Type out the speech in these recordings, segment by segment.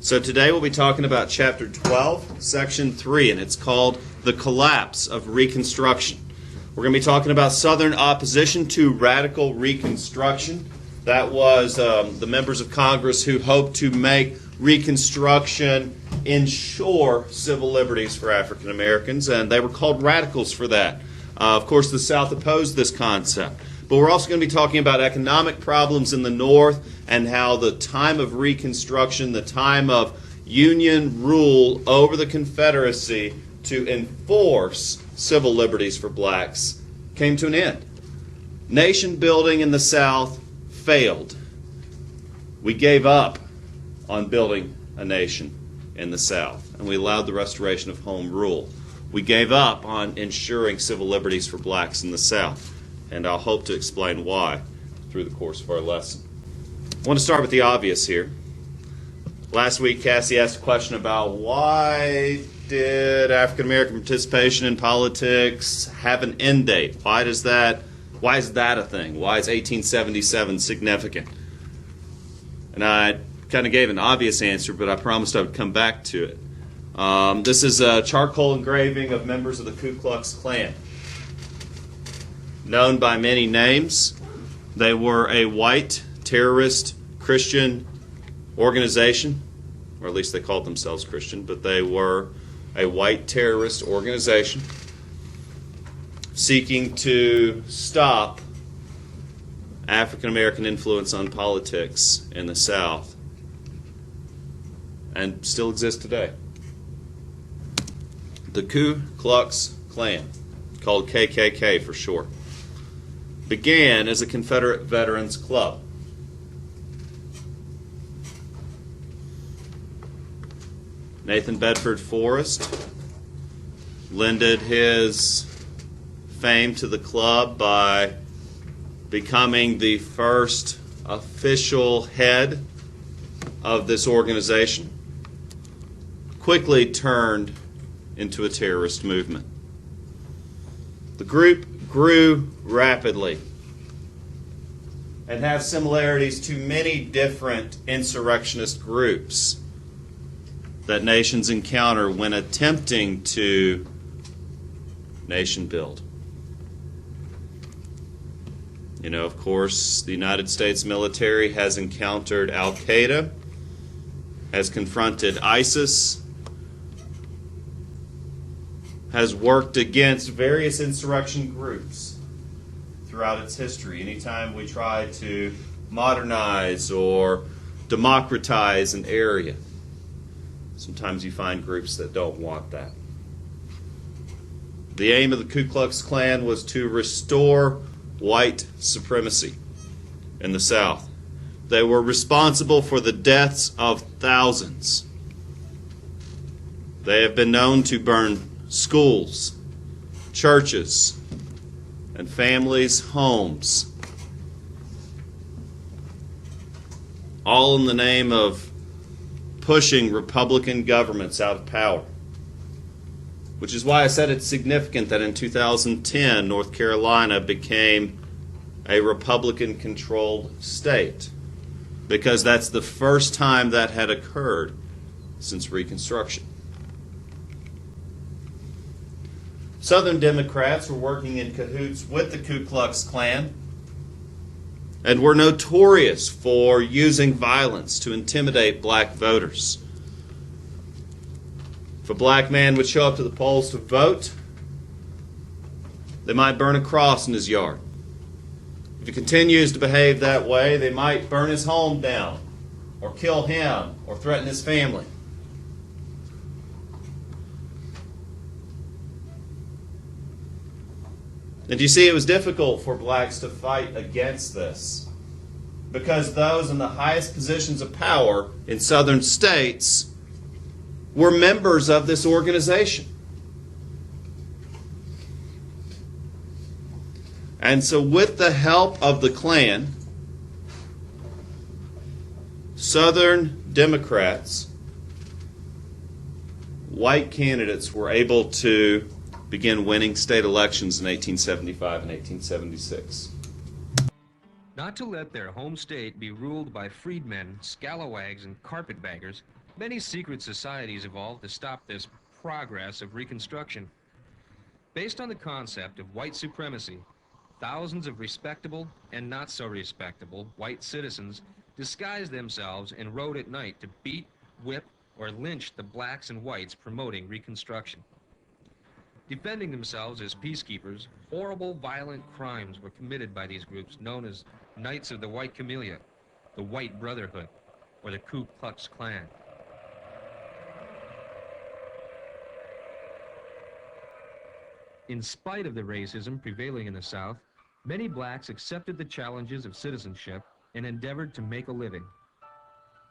So today we'll be talking about Chapter 12, Section 3, and it's called The Collapse of Reconstruction. We're going to be talking about Southern opposition to radical Reconstruction. That was the members of Congress who hoped to make Reconstruction ensure civil liberties for African Americans, and they were called radicals for that. Of course, the South opposed this concept. But we're also going to be talking about economic problems in the North and how the time of Reconstruction, the time of Union rule over the Confederacy to enforce civil liberties for blacks, came to an end. Nation building in the South failed. We gave up on building a nation in the South, and we allowed the restoration of home rule. We gave up on ensuring civil liberties for blacks in the South, and I'll hope to explain why through the course of our lesson. I want to start with the obvious here. Last week, Cassie asked a question about why did African American participation in politics have an end date? Why is that a thing? Why is 1877 significant? And I kind of gave an obvious answer, but I promised I would come back to it. This is a charcoal engraving of members of the Ku Klux Klan. Known by many names, they were a white terrorist Christian organization, or at least they called themselves Christian, but they were a white terrorist organization seeking to stop African American influence on politics in the South, and still exist today. The Ku Klux Klan, called KKK for short, began as a Confederate Veterans Club. Nathan Bedford Forrest lended his fame to the club by becoming the first official head of this organization. Quickly turned into a terrorist movement. The group grew rapidly and has similarities to many different insurrectionist groups that nations encounter when attempting to nation build. You know, of course, the United States military has encountered Al-Qaeda, has confronted ISIS, has worked against various insurrection groups throughout its history. Anytime we try to modernize or democratize an area, sometimes you find groups that don't want that. The aim of the Ku Klux Klan was to restore white supremacy in the South. They were responsible for the deaths of thousands. They have been known to burn schools, churches, and families' homes, all in the name of pushing Republican governments out of power. Which is why I said it's significant that in 2010, North Carolina became a Republican-controlled state, because that's the first time that had occurred since Reconstruction. Southern Democrats were working in cahoots with the Ku Klux Klan and were notorious for using violence to intimidate black voters. If a black man would show up to the polls to vote, they might burn a cross in his yard. If he continues to behave that way, they might burn his home down, or kill him, or threaten his family. And you see, it was difficult for blacks to fight against this, because those in the highest positions of power in southern states were members of this organization. And so with the help of the Klan, Southern Democrats, white candidates were able to begin winning state elections in 1875 and 1876. Not to let their home state be ruled by freedmen, scalawags, and carpetbaggers, Many secret societies evolved to stop this progress of Reconstruction. Based on the concept of white supremacy, thousands of respectable and not so respectable white citizens disguised themselves and rode at night to beat, whip, or lynch the blacks and whites promoting Reconstruction. Defending themselves as peacekeepers, horrible violent crimes were committed by these groups known as Knights of the White Camellia, the White Brotherhood, or the Ku Klux Klan. In spite of the racism prevailing in the South, many blacks accepted the challenges of citizenship and endeavored to make a living.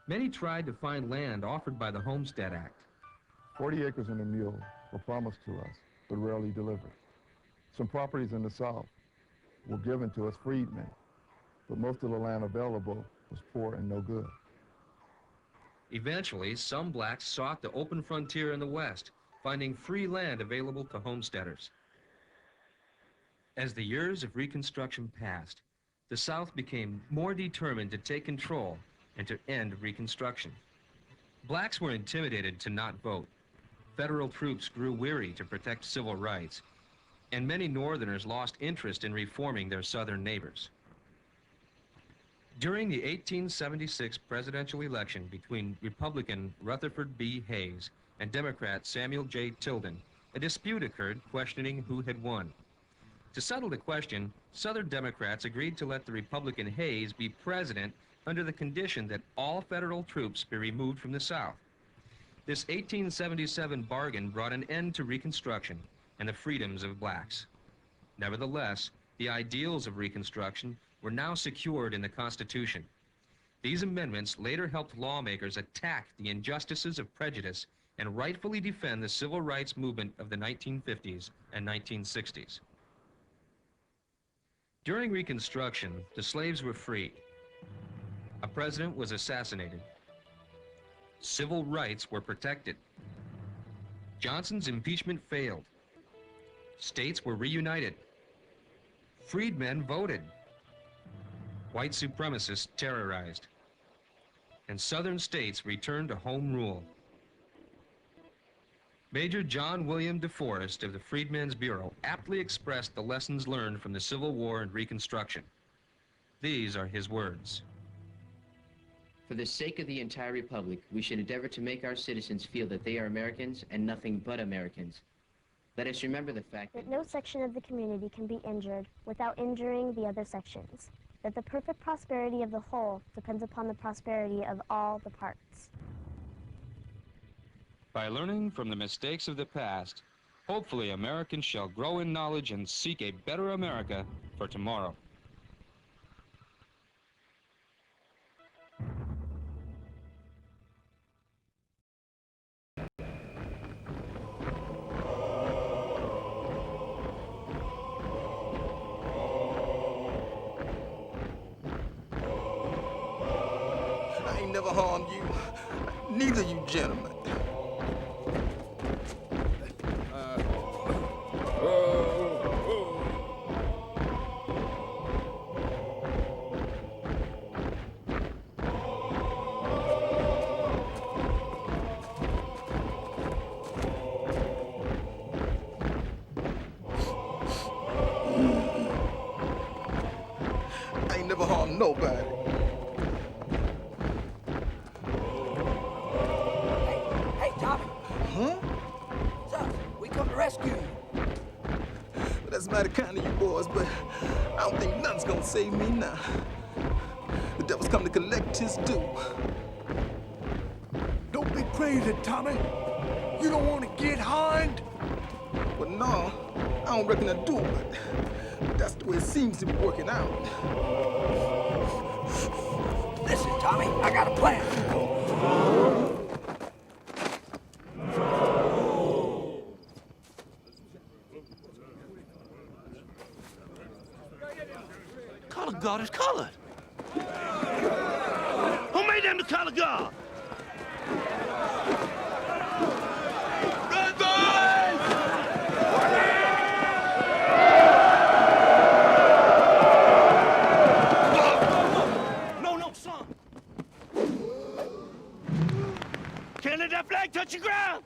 Many tried to find land offered by the Homestead Act. 40 acres and a mule were promised to us, but rarely delivered. Some properties in the South were given to us freedmen, but most of the land available was poor and no good. Eventually, some blacks sought the open frontier in the West, finding free land available to homesteaders. As the years of Reconstruction passed, the South became more determined to take control and to end Reconstruction. Blacks were intimidated to not vote. Federal troops grew weary to protect civil rights, and many Northerners lost interest in reforming their Southern neighbors. During the 1876 presidential election between Republican Rutherford B. Hayes and Democrat Samuel J. Tilden, a dispute occurred questioning who had won. To settle the question, Southern Democrats agreed to let the Republican Hayes be president under the condition that all federal troops be removed from the South. This 1877 bargain brought an end to Reconstruction and the freedoms of blacks. Nevertheless, the ideals of Reconstruction were now secured in the Constitution. These amendments later helped lawmakers attack the injustices of prejudice and rightfully defend the civil rights movement of the 1950s and 1960s. During Reconstruction, the slaves were freed. A president was assassinated. Civil rights were protected. Johnson's impeachment failed. States were reunited. Freedmen voted. White supremacists terrorized. And Southern states returned to home rule. Major John William DeForest of the Freedmen's Bureau aptly expressed the lessons learned from the Civil War and Reconstruction. These are his words. For the sake of the entire Republic, we should endeavor to make our citizens feel that they are Americans and nothing but Americans. Let us remember the fact that no section of the community can be injured without injuring the other sections, that the perfect prosperity of the whole depends upon the prosperity of all the parts. By learning from the mistakes of the past, hopefully Americans shall grow in knowledge and seek a better America for tomorrow. I ain't never harmed you, neither you gentlemen. I ain't never harmed nobody. That's mighty kind of you boys, but I don't think nothing's gonna save me now. The devil's come to collect his due. Don't be crazy, Tommy. You don't want to get hanged? Well, no, I don't reckon I do, but that's the way it seems to be working out. Listen, Tommy, I got a plan. Color guard is colored. Who made them the color guard? Run, boys! No, son. let that flag touch the ground!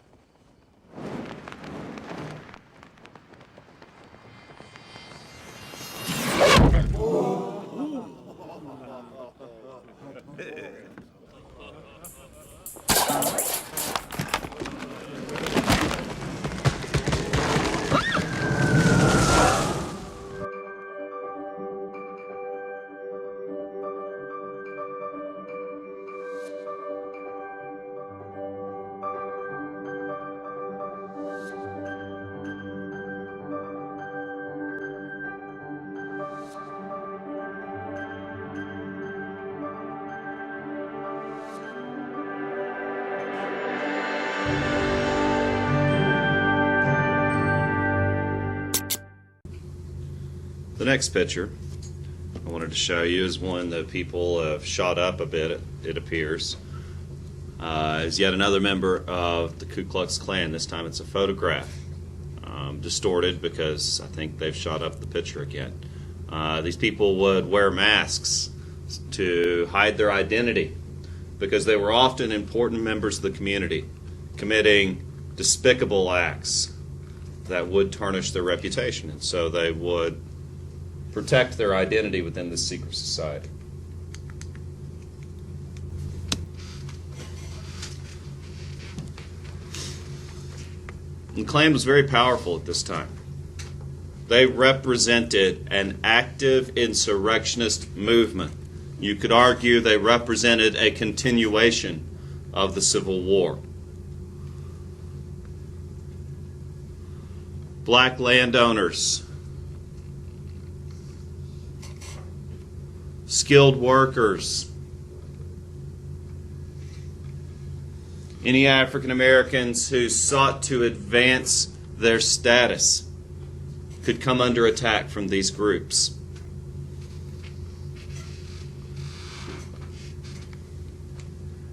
The next picture I wanted to show you is one that people have shot up a bit, it appears. Is yet another member of the Ku Klux Klan. This time it's a photograph. Distorted because I think they've shot up the picture again. These people would wear masks to hide their identity because they were often important members of the community, committing despicable acts that would tarnish their reputation. And so they would protect their identity within this secret society. The Klan was very powerful at this time. They represented an active insurrectionist movement. You could argue they represented a continuation of the Civil War. Black landowners, skilled workers, any African Americans who sought to advance their status could come under attack from these groups.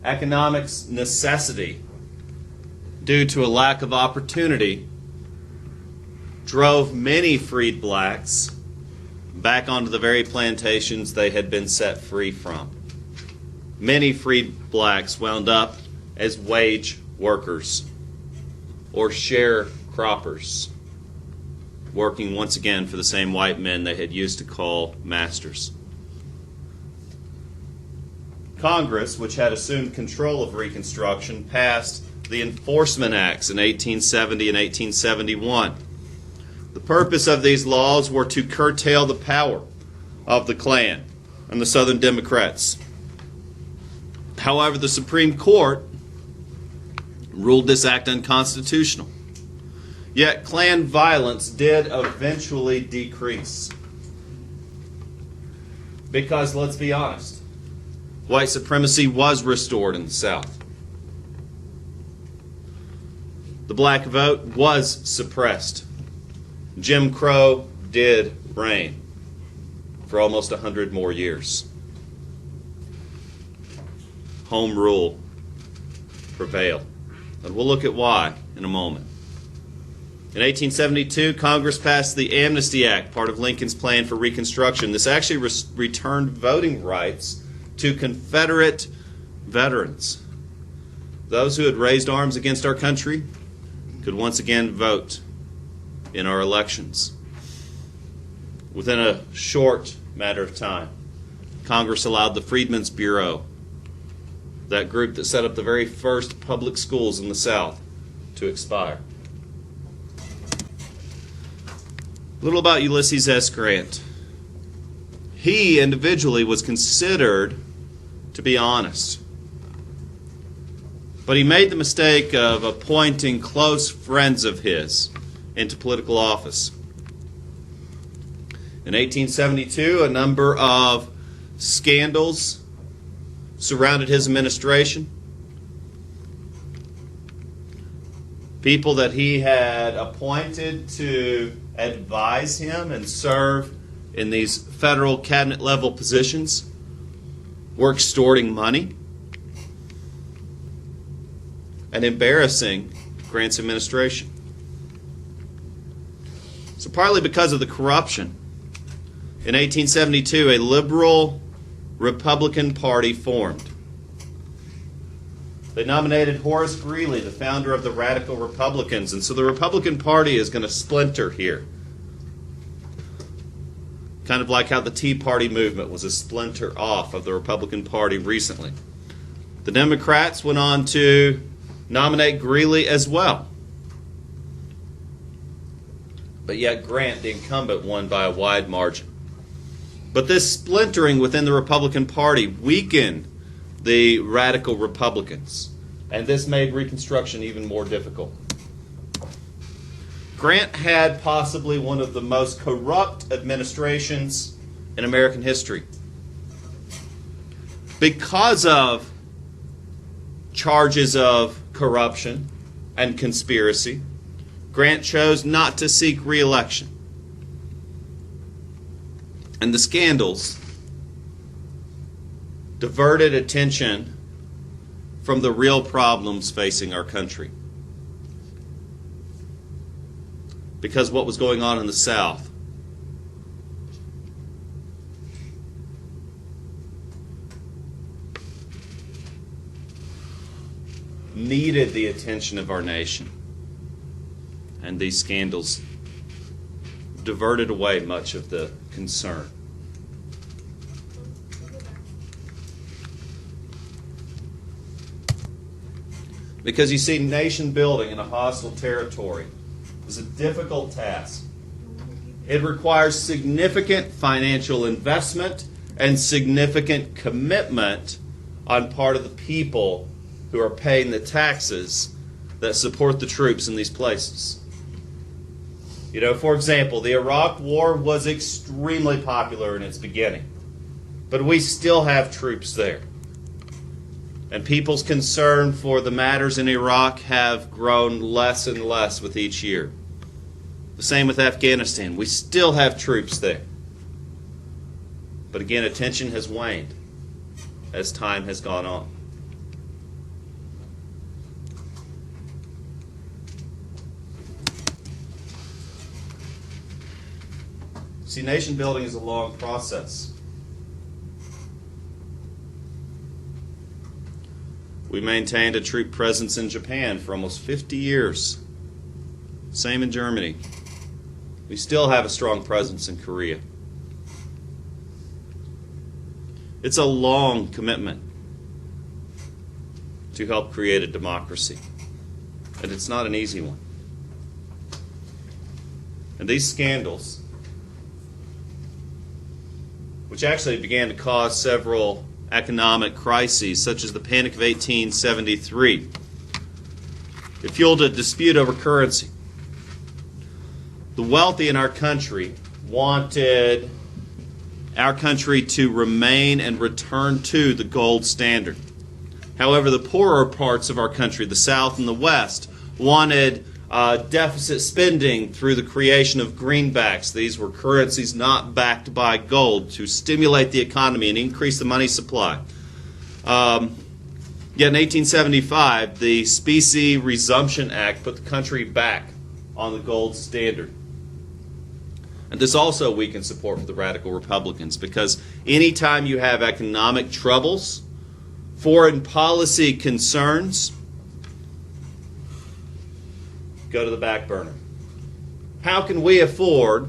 Economic necessity, due to a lack of opportunity, drove many freed blacks back onto the very plantations they had been set free from. Many freed blacks wound up as wage workers or sharecroppers, working once again for the same white men they had used to call masters. Congress, which had assumed control of Reconstruction, passed the Enforcement Acts in 1870 and 1871. The purpose of these laws were to curtail the power of the Klan and the Southern Democrats. However, the Supreme Court ruled this act unconstitutional. Yet Klan violence did eventually decrease. Because, let's be honest, white supremacy was restored in the South. The black vote was suppressed. Jim Crow did reign for almost 100 more years. Home rule prevailed. And we'll look at why in a moment. In 1872, Congress passed the Amnesty Act, part of Lincoln's plan for Reconstruction. This actually returned voting rights to Confederate veterans. Those who had raised arms against our country could once again vote in our elections. Within a short matter of time, Congress allowed the Freedmen's Bureau, that group that set up the very first public schools in the South, to expire. A little about Ulysses S. Grant. He individually was considered to be honest, but he made the mistake of appointing close friends of his into political office. In 1872, a number of scandals surrounded his administration. People that he had appointed to advise him and serve in these federal cabinet level positions were extorting money and embarrassing Grant's administration. So partly because of the corruption, in 1872, a liberal Republican Party formed. They nominated Horace Greeley, the founder of the Radical Republicans, and so the Republican Party is going to splinter here. Kind of like how the Tea Party movement was a splinter off of the Republican Party recently. The Democrats went on to nominate Greeley as well. But yet Grant, the incumbent, won by a wide margin. But this splintering within the Republican Party weakened the radical Republicans, and this made Reconstruction even more difficult. Grant had possibly one of the most corrupt administrations in American history. Because of charges of corruption and conspiracy, Grant chose not to seek re-election. And the scandals diverted attention from the real problems facing our country. Because what was going on in the South needed the attention of our nation. And these scandals diverted away much of the concern. Because you see, nation building in a hostile territory is a difficult task. It requires significant financial investment and significant commitment on part of the people who are paying the taxes that support the troops in these places. You know, for example, the Iraq War was extremely popular in its beginning, but we still have troops there. And people's concern for the matters in Iraq have grown less and less with each year. The same with Afghanistan. We still have troops there. But again, attention has waned as time has gone on. See, nation building is a long process. We maintained a troop presence in Japan for almost 50 years. Same in Germany. We still have a strong presence in Korea. It's a long commitment to help create a democracy. And it's not an easy one. And these scandals, which actually began to cause several economic crises, such as the Panic of 1873. It fueled a dispute over currency. The wealthy in our country wanted our country to remain and return to the gold standard. However, the poorer parts of our country, the South and the West, wanted deficit spending through the creation of greenbacks. These were currencies not backed by gold to stimulate the economy and increase the money supply. Yet in 1875, the Specie Resumption Act put the country back on the gold standard. And this also weakened support for the radical Republicans, because anytime you have economic troubles, foreign policy concerns go to the back burner. How can we afford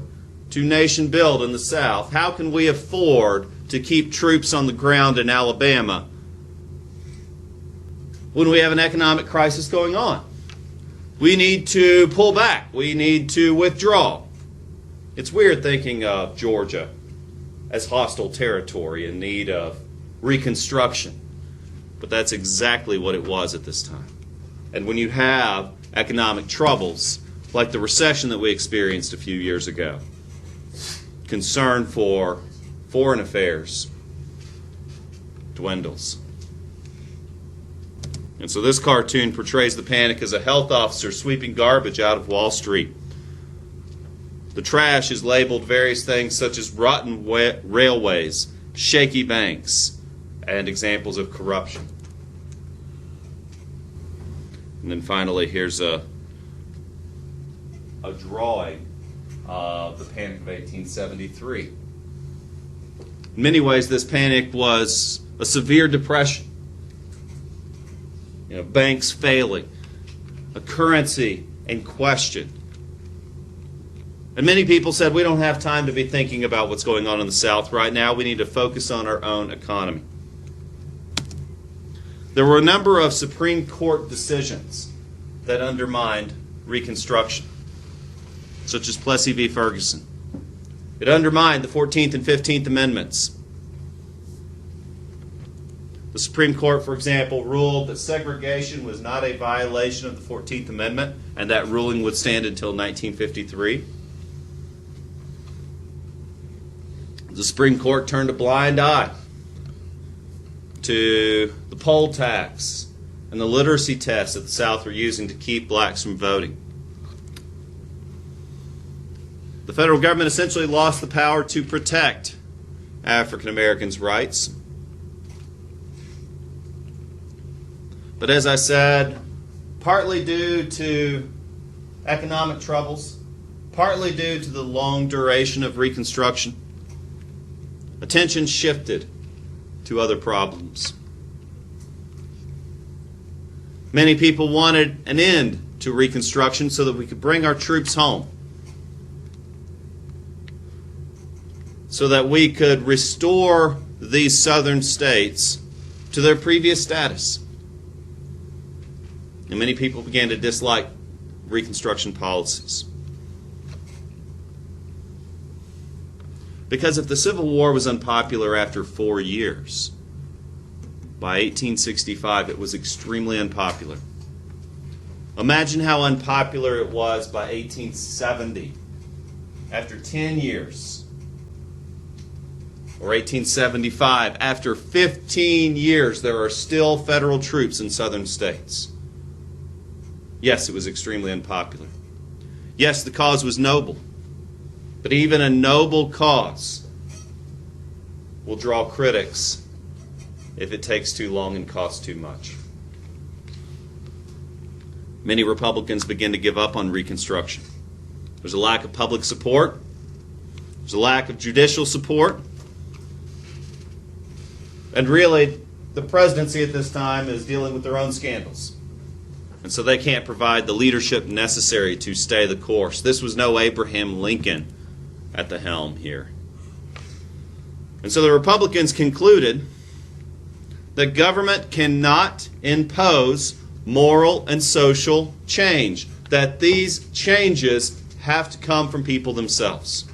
to nation build in the South? How can we afford to keep troops on the ground in Alabama when we have an economic crisis going on? We need to pull back. We need to withdraw. It's weird thinking of Georgia as hostile territory in need of reconstruction, but that's exactly what it was at this time. And when you have economic troubles like the recession that we experienced a few years ago, concern for foreign affairs dwindles. And so this cartoon portrays the panic as a health officer sweeping garbage out of Wall Street. The trash is labeled various things such as rotten railways, shaky banks, and examples of corruption. And then finally, here's a drawing of the Panic of 1873. In many ways, this panic was a severe depression. banks failing, a currency in question. And many people said, we don't have time to be thinking about what's going on in the South right now. We need to focus on our own economy. There were a number of Supreme Court decisions that undermined Reconstruction, such as Plessy v. Ferguson. It undermined the 14th and 15th Amendments. The Supreme Court, for example, ruled that segregation was not a violation of the 14th Amendment, and that ruling would stand until 1953. The Supreme Court turned a blind eye to the poll tax and the literacy tests that the South were using to keep blacks from voting. The federal government essentially lost the power to protect African Americans' rights. But as I said, partly due to economic troubles, partly due to the long duration of Reconstruction, attention shifted to other problems. Many people wanted an end to Reconstruction so that we could bring our troops home, so that we could restore these southern states to their previous status. And many people began to dislike Reconstruction policies. Because if the Civil War was unpopular after 4 years, by 1865 it was extremely unpopular. Imagine how unpopular it was by 1870, after 10 years. Or 1875, after 15 years, there are still federal troops in southern states. Yes, it was extremely unpopular. Yes, the cause was noble. But even a noble cause will draw critics if it takes too long and costs too much. Many Republicans begin to give up on Reconstruction. There's a lack of public support. There's a lack of judicial support. And really, the presidency at this time is dealing with their own scandals. And so they can't provide the leadership necessary to stay the course. This was no Abraham Lincoln at the helm here. And so the Republicans concluded that government cannot impose moral and social change, that these changes have to come from people themselves,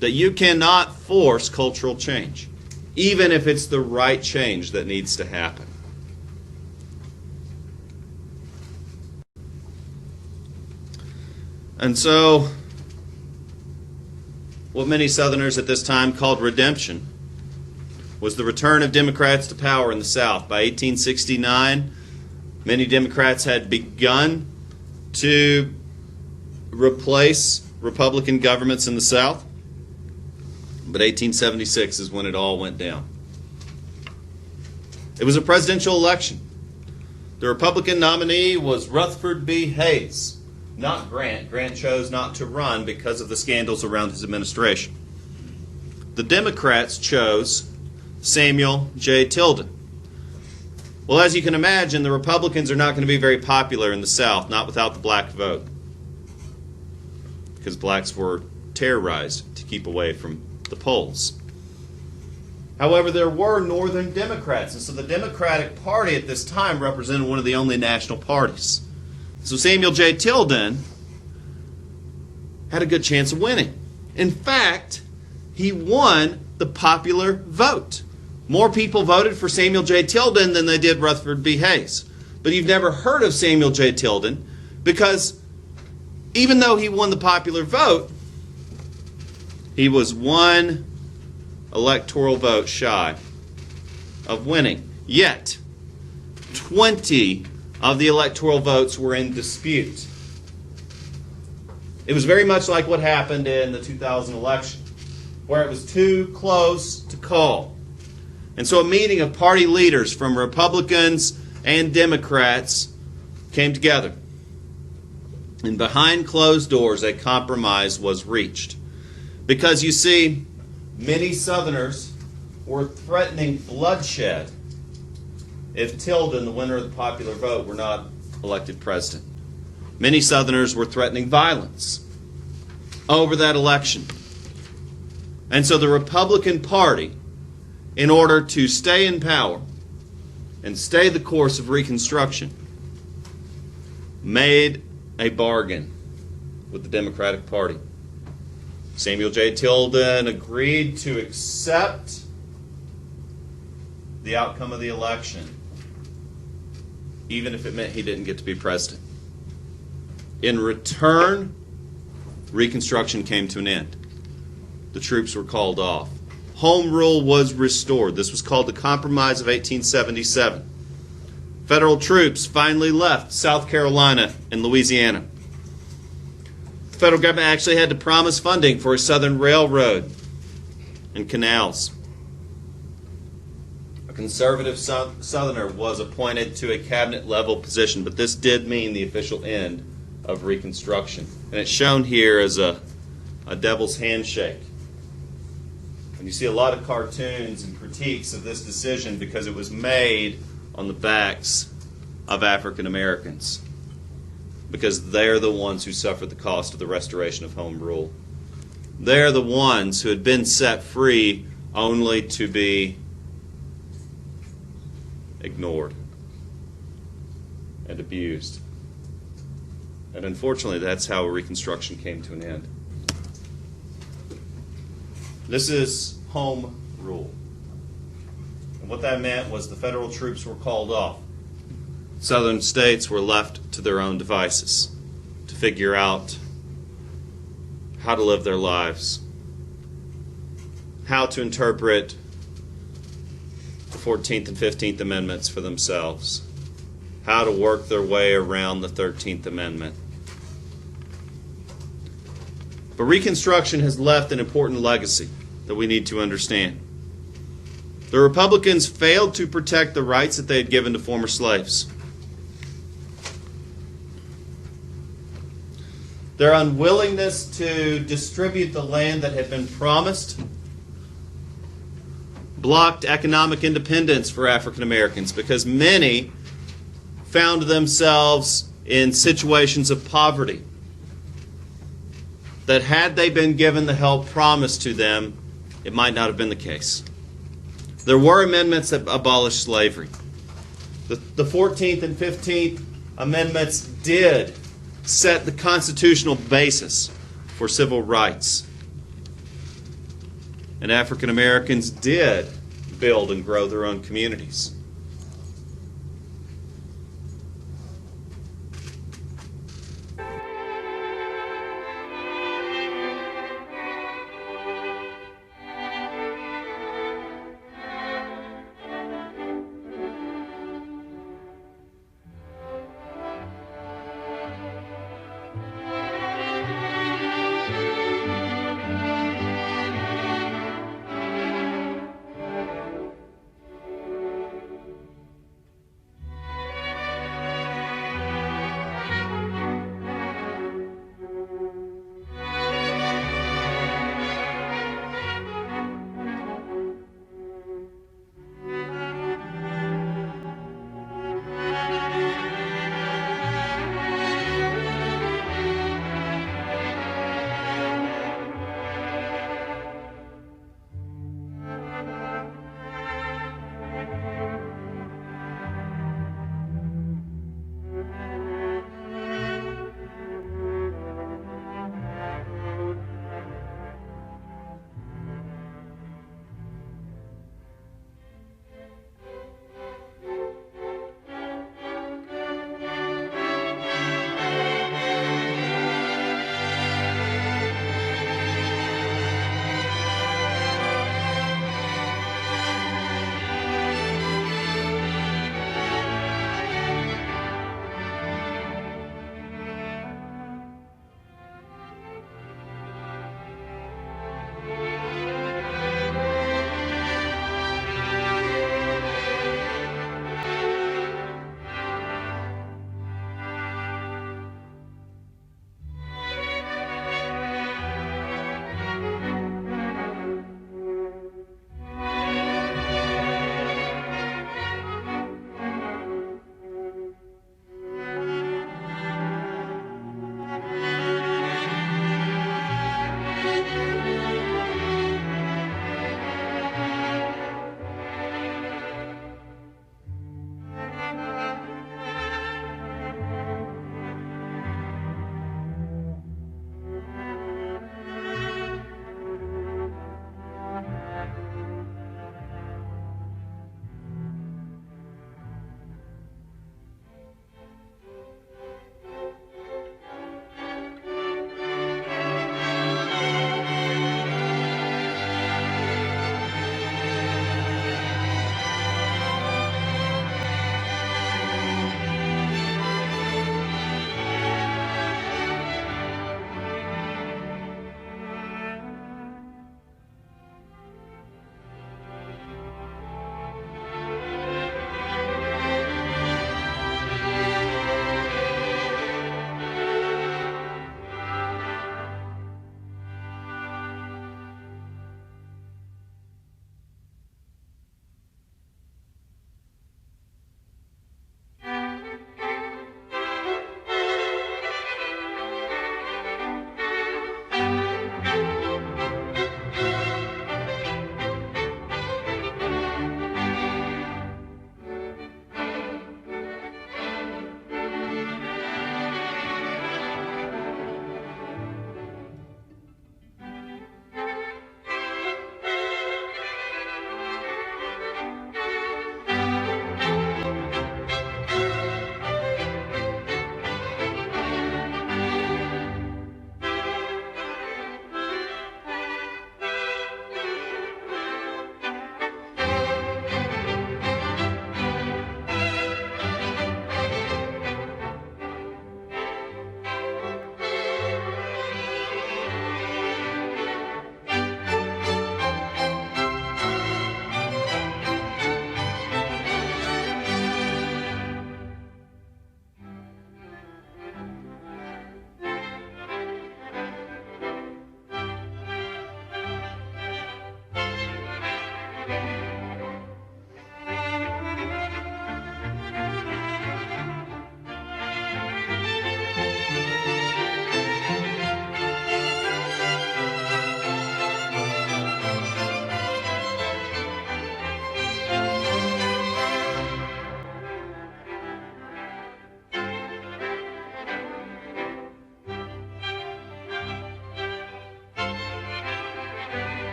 that you cannot force cultural change, even if it's the right change that needs to happen. And so, what many Southerners at this time called redemption was the return of Democrats to power in the South. By 1869, many Democrats had begun to replace Republican governments in the South, but 1876 is when it all went down. It was a presidential election. The Republican nominee was Rutherford B. Hayes, not Grant. Grant chose not to run because of the scandals around his administration. The Democrats chose Samuel J. Tilden. Well, as you can imagine, the Republicans are not going to be very popular in the South, not without the black vote, because blacks were terrorized to keep away from the polls. However, there were Northern Democrats, and so the Democratic Party at this time represented one of the only national parties. So Samuel J. Tilden had a good chance of winning. In fact, he won the popular vote. More people voted for Samuel J. Tilden than they did Rutherford B. Hayes. But you've never heard of Samuel J. Tilden because even though he won the popular vote, he was one electoral vote shy of winning. Yet, 20 of the electoral votes were in dispute. It was very much like what happened in the 2000 election, where it was too close to call. And so a meeting of party leaders from Republicans and Democrats came together. And behind closed doors, a compromise was reached. Because you see, many Southerners were threatening bloodshed if Tilden, the winner of the popular vote, were not elected president. Many Southerners were threatening violence over that election. And so the Republican Party, in order to stay in power and stay the course of Reconstruction, made a bargain with the Democratic Party. Samuel J. Tilden agreed to accept the outcome of the election, even if it meant he didn't get to be president. In return, Reconstruction came to an end. The troops were called off. Home rule was restored. This was called the Compromise of 1877. Federal troops finally left South Carolina and Louisiana. The federal government actually had to promise funding for a southern railroad and canals. A conservative Southerner was appointed to a cabinet-level position, but this did mean the official end of Reconstruction. And it's shown here as a devil's handshake. And you see a lot of cartoons and critiques of this decision because it was made on the backs of African Americans, because they're the ones who suffered the cost of the restoration of home rule. They're the ones who had been set free only to be ignored and abused. And unfortunately, that's how Reconstruction came to an end. This is home rule. And what that meant was the federal troops were called off. Southern states were left to their own devices to figure out how to live their lives, how to interpret the 14th and 15th Amendments for themselves, how to work their way around the 13th Amendment. But Reconstruction has left an important legacy that we need to understand. The Republicans failed to protect the rights that they had given to former slaves. Their unwillingness to distribute the land that had been promised blocked economic independence for African Americans, because many found themselves in situations of poverty that, had they been given the help promised to them, it might not have been the case. There were amendments that abolished slavery. The 14th and 15th Amendments did set the constitutional basis for civil rights. And African Americans did build and grow their own communities.